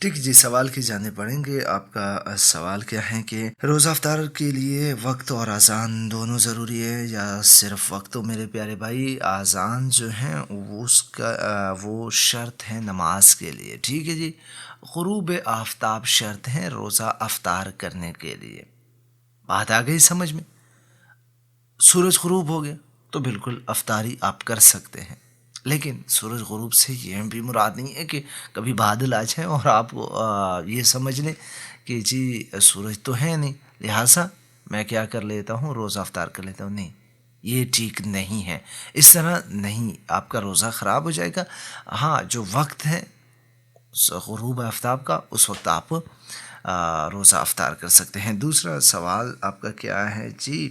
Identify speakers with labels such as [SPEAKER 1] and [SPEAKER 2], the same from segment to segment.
[SPEAKER 1] ٹھیک جی، سوال کی جانے پڑیں گے. آپ کا سوال کیا ہے کہ روزہ افطار کے لیے وقت اور اذان دونوں ضروری ہے یا صرف وقت؟ تو میرے پیارے بھائی، اذان جو ہے وہ اس کا وہ شرط ہے نماز کے لیے. ٹھیک ہے جی. غروب آفتاب شرط ہے روزہ افطار کرنے کے لیے. بات آ گئی سمجھ میں؟ سورج غروب ہو گیا تو بالکل افطاری آپ کر سکتے ہیں، لیکن سورج غروب سے یہ بھی مراد نہیں ہے کہ کبھی بادل آ جائیں اور آپ یہ سمجھ لیں کہ جی سورج تو ہے نہیں، لہٰذا میں کیا کر لیتا ہوں، روزہ افطار کر لیتا ہوں. نہیں، یہ ٹھیک نہیں ہے. اس طرح نہیں، آپ کا روزہ خراب ہو جائے گا. ہاں، جو وقت ہے غروب آفتاب کا، اس وقت آپ روزہ افطار کر سکتے ہیں. دوسرا سوال آپ کا کیا ہے جی؟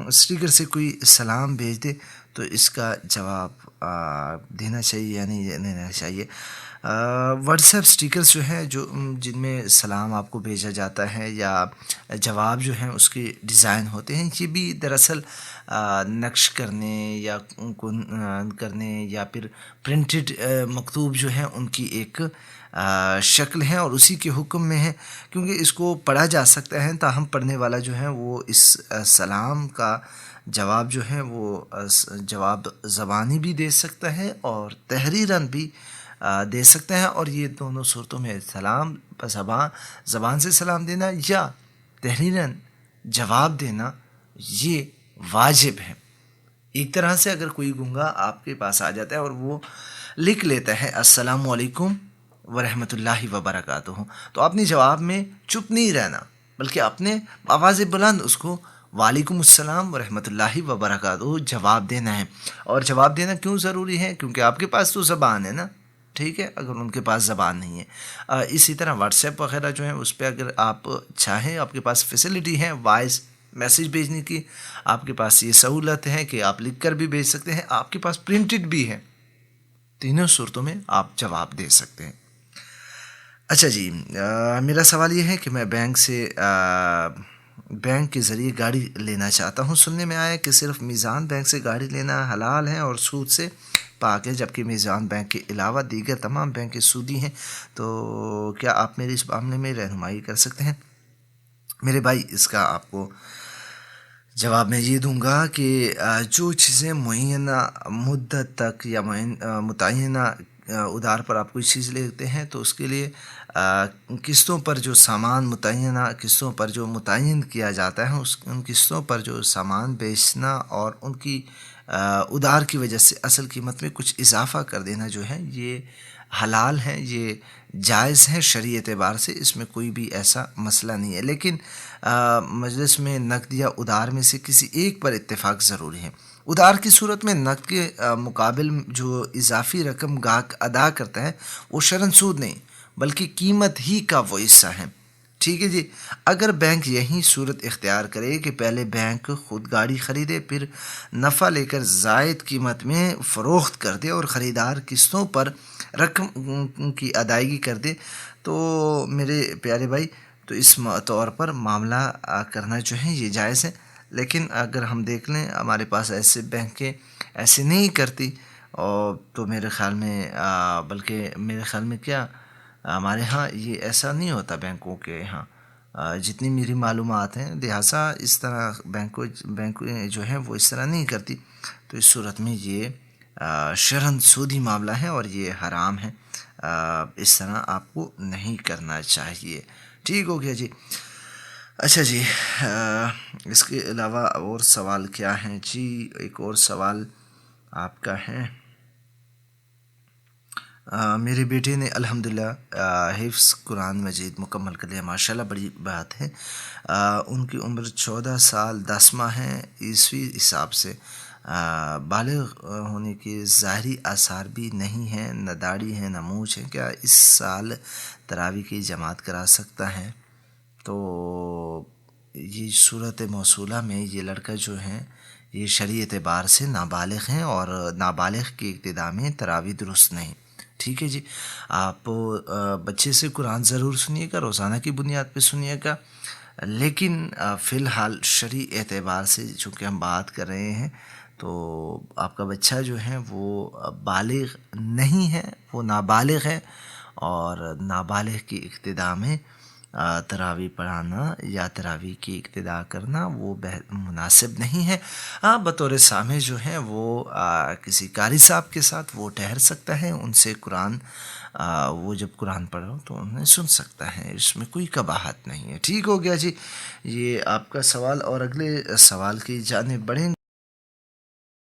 [SPEAKER 1] اسٹیکر سے کوئی سلام بھیج دے تو اس کا جواب دینا چاہیے یا نہیں دینا چاہیے؟ واٹس ایپ اسٹیکرس جو ہیں جن میں سلام آپ کو بھیجا جاتا ہے یا جواب جو ہیں اس کے ڈیزائن ہوتے ہیں، یہ بھی دراصل نقش کرنے یا کرنے یا پھر پرنٹڈ مکتوب جو ہیں ان کی ایک شکل ہے اور اسی کے حکم میں ہے، کیونکہ اس کو پڑھا جا سکتا ہے. تاہم پڑھنے والا جو ہے وہ اس سلام کا جواب جو ہے وہ جواب زبانی بھی دے سکتا ہے اور تحریراً بھی دے سکتا ہے. اور یہ دونوں صورتوں میں سلام زبان سے سلام دینا یا تحریراً جواب دینا یہ واجب ہے. ایک طرح سے اگر کوئی گنگا آپ کے پاس آ جاتا ہے اور وہ لکھ لیتا ہے السلام علیکم ورحمۃ اللہ وبرکاتہ، تو آپ نے جواب میں چپ نہیں رہنا، بلکہ اپنے آواز بلند اس کو وعلیکم السلام ورحمۃ اللہ وبرکاتہ جواب دینا ہے. اور جواب دینا کیوں ضروری ہے؟ کیونکہ آپ کے پاس تو زبان ہے نا. ٹھیک ہے، اگر ان کے پاس زبان نہیں ہے. اسی طرح واٹس ایپ وغیرہ جو ہے اس پہ اگر آپ چاہیں، آپ کے پاس فیسلٹی ہے وائس میسیج بھیجنے کی، آپ کے پاس یہ سہولت ہے کہ آپ لکھ کر بھی بھیج سکتے ہیں، آپ کے پاس پرنٹڈ بھی ہے. تینوں صورتوں میں آپ جواب دے سکتے ہیں. اچھا جی، میرا سوال یہ ہے کہ میں بینک کے ذریعے گاڑی لینا چاہتا ہوں. سننے میں آیا کہ صرف میزان بینک سے گاڑی لینا حلال ہے اور سود سے پاک ہے، جبکہ میزان بینک کے علاوہ دیگر تمام بینک سودی ہیں. تو کیا آپ میری اس معاملے میں رہنمائی کر سکتے ہیں؟ میرے بھائی، اس کا آپ کو جواب میں یہ دوں گا کہ جو چیزیں معینہ مدت تک یا متعینہ ادار پر آپ کوئی چیز لیتے ہیں تو اس کے لیے قسطوں پر جو سامان متعینہ قسطوں پر جو متعین کیا جاتا ہے، ان قسطوں پر جو سامان بیچنا اور ان کی ادار کی وجہ سے اصل قیمت میں کچھ اضافہ کر دینا جو ہے یہ حلال ہے، یہ جائز ہے شرعی اعتبار سے. اس میں کوئی بھی ایسا مسئلہ نہیں ہے، لیکن مجلس میں نقد یا ادار میں سے کسی ایک پر اتفاق ضروری ہے. ادار کی صورت میں نقد کے مقابل جو اضافی رقم گاہک ادا کرتا ہے وہ شرعاً سود نہیں بلکہ قیمت ہی کا وہ حصہ ہے. ٹھیک ہے جی. اگر بینک یہی صورت اختیار کرے کہ پہلے بینک خود گاڑی خریدے، پھر نفع لے کر زائد قیمت میں فروخت کر دے اور خریدار قسطوں پر رقم کی ادائیگی کر دے، تو میرے پیارے بھائی تو اس طور پر معاملہ کرنا جو ہے یہ جائز ہے. لیکن اگر ہم دیکھ لیں ہمارے پاس ایسے بینکیں ایسے نہیں کرتی، اور تو میرے خیال میں بلکہ میرے خیال میں کیا ہمارے ہاں یہ ایسا نہیں ہوتا بینکوں کے ہاں، جتنی میری معلومات ہیں، لہٰذا اس طرح بینک جو ہے وہ اس طرح نہیں کرتی. تو اس صورت میں یہ شرعاً سودی معاملہ ہے اور یہ حرام ہے. اس طرح آپ کو نہیں کرنا چاہیے. ٹھیک ہو گیا جی. اچھا جی، اس کے علاوہ اور سوال کیا ہیں جی؟ ایک اور سوال آپ کا ہے. میرے بیٹے نے الحمدللہ حفظ قرآن مجید مکمل کر لیا، ماشاءاللہ بڑی بات ہے. ان کی عمر 14 سال 10 ماہ ہے. عیسوی حساب سے بالغ ہونے کے ظاہری آثار بھی نہیں ہیں، نہ داڑھی ہے نہ مونچھ ہے. کیا اس سال تراویح کی جماعت کرا سکتا ہے؟ تو یہ صورت موصولہ میں یہ لڑکا جو ہے یہ شرعی اعتبار سے نابالغ ہیں اور نابالغ کی ابتدا میں تراویح درست نہیں. ٹھیک ہے جی. آپ بچے سے قرآن ضرور سنیے گا، روزانہ کی بنیاد پہ سنیے گا، لیکن فی الحال شرعی اعتبار سے چونکہ ہم بات کر رہے ہیں تو آپ کا بچہ جو ہے وہ بالغ نہیں ہے، وہ نابالغ ہے اور نابالغ کی ابتدا میں تراویح پڑھانا یا تراویح کی ابتدا کرنا وہ مناسب نہیں ہے۔ ہاں بطور سامع جو ہے وہ کسی قاری صاحب کے ساتھ وہ ٹھہر سکتا ہے، ان سے قرآن وہ جب قرآن پڑھو تو انہیں سن سکتا ہے، اس میں کوئی قباحت نہیں ہے۔ ٹھیک ہو گیا جی، یہ آپ کا سوال، اور اگلے سوال کی جانب بڑھیں۔